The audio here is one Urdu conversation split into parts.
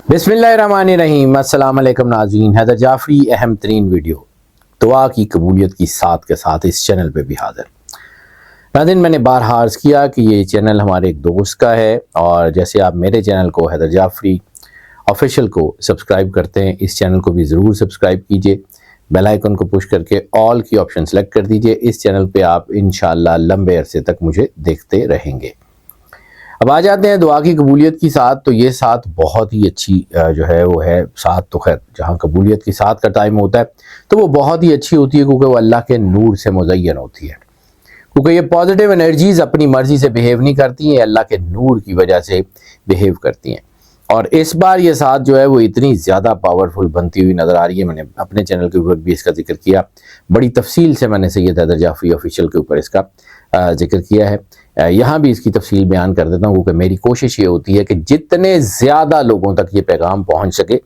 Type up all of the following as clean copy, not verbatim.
بسم اللہ الرحمن الرحیم۔ السلام علیکم ناظرین، حیدر جعفری اہم ترین ویڈیو دعا کی قبولیت کی ساتھ کے ساتھ اس چینل پہ بھی حاضر۔ ناظرین، میں نے بارہا عرض کیا کہ یہ چینل ہمارے ایک دوست کا ہے، اور جیسے آپ میرے چینل کو حیدر جعفری آفیشیل کو سبسکرائب کرتے ہیں، اس چینل کو بھی ضرور سبسکرائب کیجئے، بیل آئیکن کو پش کر کے آل کی آپشن سلیکٹ کر دیجئے۔ اس چینل پہ آپ انشاءاللہ لمبے عرصے تک مجھے دیکھتے رہیں گے۔ اب آ جاتے ہیں دعا کی قبولیت کی ساتھ۔ تو یہ ساتھ بہت ہی اچھی جو ہے وہ ہے ساتھ، تو خیر جہاں قبولیت کی ساتھ کا ٹائم ہوتا ہے تو وہ بہت ہی اچھی ہوتی ہے، کیونکہ وہ اللہ کے نور سے مزین ہوتی ہے، کیونکہ یہ پازیٹیو انرجیز اپنی مرضی سے بیہیو نہیں کرتی ہیں، اللہ کے نور کی وجہ سے بیہیو کرتی ہیں۔ اور اس بار یہ ساتھ جو ہے وہ اتنی زیادہ پاورفل بنتی ہوئی نظر آ رہی ہے۔ میں نے اپنے چینل کے اوپر بھی اس کا ذکر کیا، بڑی تفصیل سے میں نے سید حیدر جعفری آفیشیل کے اوپر اس کا ذکر کیا ہے۔ یہاں بھی اس کی تفصیل بیان کر دیتا ہوں، کیونکہ میری کوشش یہ ہوتی ہے کہ جتنے زیادہ لوگوں تک یہ پیغام پہنچ سکے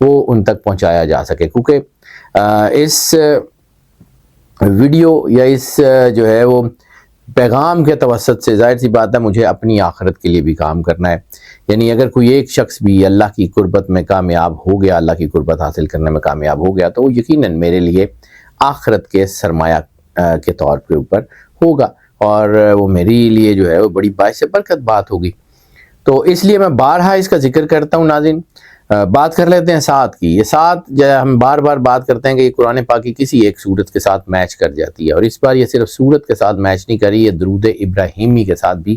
وہ ان تک پہنچایا جا سکے، کیونکہ اس ویڈیو یا اس جو ہے وہ پیغام کے توسط سے ظاہر سی بات ہے مجھے اپنی آخرت کے لیے بھی کام کرنا ہے۔ یعنی اگر کوئی ایک شخص بھی اللہ کی قربت میں کامیاب ہو گیا، اللہ کی قربت حاصل کرنے میں کامیاب ہو گیا، تو وہ یقیناً میرے لیے آخرت کے سرمایہ کے طور پہ اوپر ہوگا، اور وہ میری لیے جو ہے وہ بڑی باعث برکت بات ہوگی۔ تو اس لیے میں بارہا اس کا ذکر کرتا ہوں۔ ناظرین، بات کر لیتے ہیں ساتھ کی۔ یہ ساتھ ہم بار بار بات کرتے ہیں کہ یہ قرآن پاک کی کسی ایک سورت کے ساتھ میچ کر جاتی ہے، اور اس بار یہ صرف سورت کے ساتھ میچ نہیں کری، یہ درود ابراہیمی کے ساتھ بھی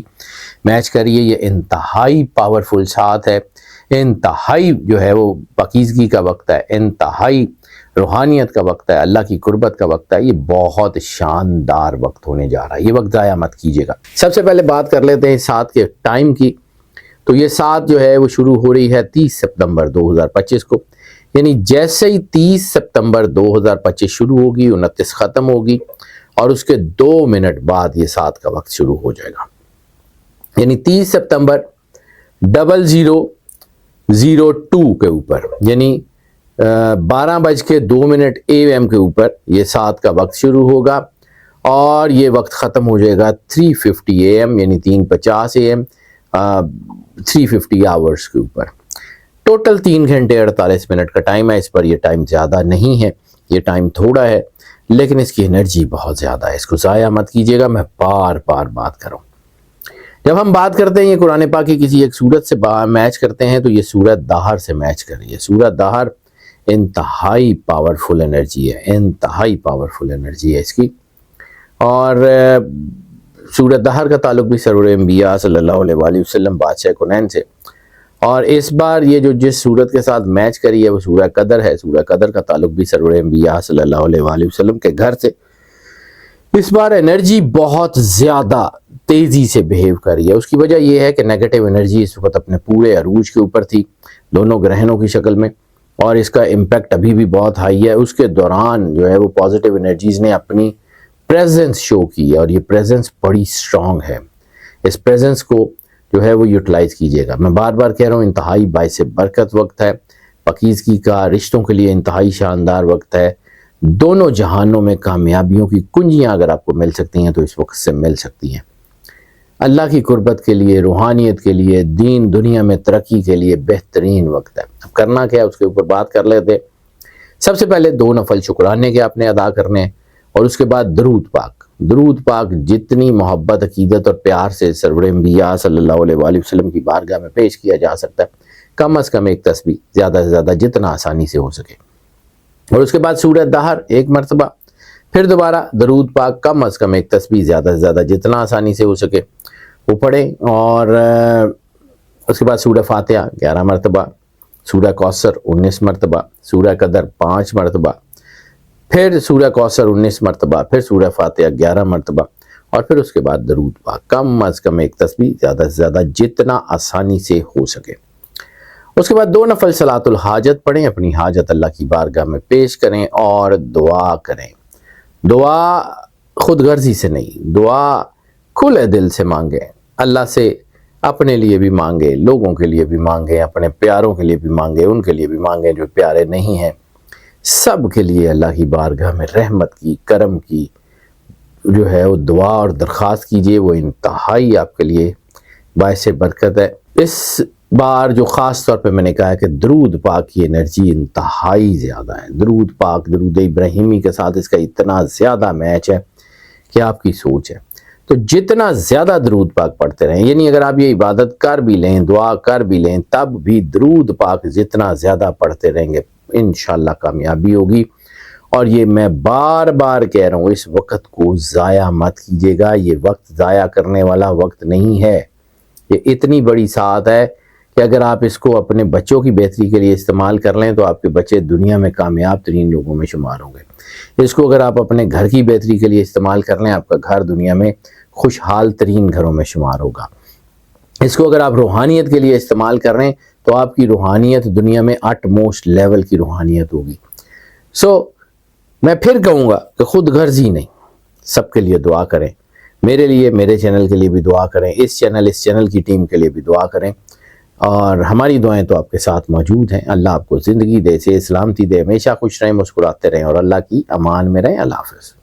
میچ کری ہے۔ یہ انتہائی پاورفل ساتھ ہے، انتہائی جو ہے وہ پاکیزگی کا وقت ہے، انتہائی روحانیت کا وقت ہے، اللہ کی قربت کا وقت ہے۔ یہ بہت شاندار وقت ہونے جا رہا ہے، یہ وقت ضائع مت کیجیے گا۔ سب سے پہلے بات کر لیتے ہیں ساتھ کے ٹائم کی۔ تو یہ ساتھ جو ہے وہ شروع ہو رہی ہے 30 سپتمبر 2025 کو، یعنی جیسے ہی 30 سپتمبر 2025 شروع ہوگی 29 ختم ہوگی، اور اس کے 2 منٹ بعد یہ ساتھ کا وقت شروع ہو جائے گا۔ یعنی 30 سپتمبر 00:02 کے اوپر، یعنی 12:02 AM کے اوپر یہ ساتھ کا وقت شروع ہوگا، اور یہ وقت ختم ہو جائے گا 3:50 AM، یعنی 3:50 AM 3:50 آورز کے اوپر۔ ٹوٹل 3 گھنٹے 48 منٹ کا ٹائم ہے۔ اس پر یہ ٹائم زیادہ نہیں ہے، یہ ٹائم تھوڑا ہے، لیکن اس کی انرجی بہت زیادہ ہے، اس کو ضائع مت کیجیے گا۔ میں بار بار بات کروں، جب ہم بات کرتے ہیں یہ قرآن پاک کی کسی ایک سورت سے میچ کرتے ہیں تو یہ سورت دہر سے میچ کر رہی ہے۔ سورت دہر انتہائی پاورفل انرجی ہے، انتہائی پاورفل انرجی ہے اس کی، اور سورت دہر کا تعلق بھی سرور انبیاء صلی اللہ علیہ وآلہ وسلم بادشاہ کنین سے، اور اس بار یہ جو جس سورت کے ساتھ میچ کری ہے وہ سورہ قدر ہے۔ سورہ قدر کا تعلق بھی سرور انبیاء صلی اللہ علیہ وآلہ وسلم کے گھر سے۔ اس بار انرجی بہت زیادہ تیزی سے بیہیو کر رہی ہے۔ اس کی وجہ یہ ہے کہ نیگیٹو انرجی اس وقت اپنے پورے عروج کے اوپر تھی، دونوں گرہنوں کی شکل میں، اور اس کا امپیکٹ ابھی بھی بہت ہائی ہے۔ اس کے دوران جو ہے وہ پازیٹیو انرجیز نے اپنی پریزنس شو کی ہے، اور یہ پریزنس بڑی سٹرونگ ہے۔ اس پریزنس کو جو ہے وہ یوٹیلائز کیجیے گا۔ میں بار بار کہہ رہا ہوں، انتہائی باعث برکت وقت ہے، پاکیزگی کا، رشتوں کے لیے انتہائی شاندار وقت ہے۔ دونوں جہانوں میں کامیابیوں کی کنجیاں اگر آپ کو مل سکتی ہیں تو اس وقت سے مل سکتی ہیں۔ اللہ کی قربت کے لیے، روحانیت کے لیے، دین دنیا میں ترقی کے لیے بہترین وقت ہے۔ اب کرنا کیا ہے اس کے اوپر بات کر لیتے۔ سب سے پہلے 2 نفل شکرانے کے آپ نے ادا کرنے ہیں، اور اس کے بعد درود پاک۔ درود پاک جتنی محبت، عقیدت اور پیار سے سرور انبیاء صلی اللہ علیہ وآلہ وسلم کی بارگاہ میں پیش کیا جا سکتا ہے، کم از کم ایک تسبیح، زیادہ سے زیادہ جتنا آسانی سے ہو سکے، اور اس کے بعد سورہ دہر 1 مرتبہ، پھر دوبارہ درود پاک کم از کم ایک تسبیح، زیادہ سے زیادہ جتنا آسانی سے ہو سکے وہ پڑھیں، اور اس کے بعد سورہ فاتحہ 11 مرتبہ، سورہ کوثر 19 مرتبہ، سورہ قدر 5 مرتبہ، پھر سورہ کوثر 19 مرتبہ، پھر سورہ فاتحہ 11 مرتبہ، اور پھر اس کے بعد درود پاک کم از کم ایک تسبیح، زیادہ سے زیادہ جتنا آسانی سے ہو سکے۔ اس کے بعد 2 نفل صلاۃ الحاجت پڑھیں، اپنی حاجت اللہ کی بارگاہ میں پیش کریں اور دعا کریں۔ دعا خود غرضی سے نہیں، دعا کھلے دل سے مانگیں، اللہ سے اپنے لیے بھی مانگیں، لوگوں کے لیے بھی مانگیں، اپنے پیاروں کے لیے بھی مانگیں، ان کے لیے بھی مانگیں جو پیارے نہیں ہیں، سب کے لیے اللہ کی بارگاہ میں رحمت کی، کرم کی جو ہے وہ دعا اور درخواست کیجئے، وہ انتہائی آپ کے لیے باعث برکت ہے۔ اس بار جو خاص طور پہ میں نے کہا ہے کہ درود پاک کی انرجی انتہائی زیادہ ہے. درود پاک، درود ابراہیمی کے ساتھ اس کا اتنا زیادہ میچ ہے کہ آپ کی سوچ ہے. تو جتنا زیادہ درود پاک پڑھتے رہیں، یعنی اگر آپ یہ عبادت کر بھی لیں، دعا کر بھی لیں، تب بھی درود پاک جتنا زیادہ پڑھتے رہیں گے انشاءاللہ کامیابی ہوگی. اور یہ میں بار بار کہہ رہا ہوں، اس وقت کو ضائع مت کیجیے گا. یہ وقت ضائع کرنے والا وقت نہیں ہے. یہ اتنی بڑی ساعت ہے کہ اگر آپ اس کو اپنے بچوں کی بہتری کے لیے استعمال کر لیں تو آپ کے بچے دنیا میں کامیاب ترین لوگوں میں شمار ہوں گے. اس کو اگر آپ اپنے گھر کی بہتری کے لیے استعمال کر لیں، آپ کا گھر دنیا میں خوشحال ترین گھروں میں شمار ہوگا. اس کو اگر آپ روحانیت کے لیے استعمال کر رہے ہیں تو آپ کی روحانیت دنیا میں اٹ موسٹ لیول کی روحانیت ہوگی. میں پھر کہوں گا کہ خود غرضی نہیں، سب کے لیے دعا کریں. میرے لیے، میرے چینل کے لیے بھی دعا کریں، اس چینل کی ٹیم کے لیے بھی دعا کریں. اور ہماری دعائیں تو آپ کے ساتھ موجود ہیں. اللہ آپ کو زندگی دے، سے سلامتی دے، ہمیشہ خوش رہیں، مسکراتے رہیں اور اللہ کی امان میں رہیں. اللہ حافظ.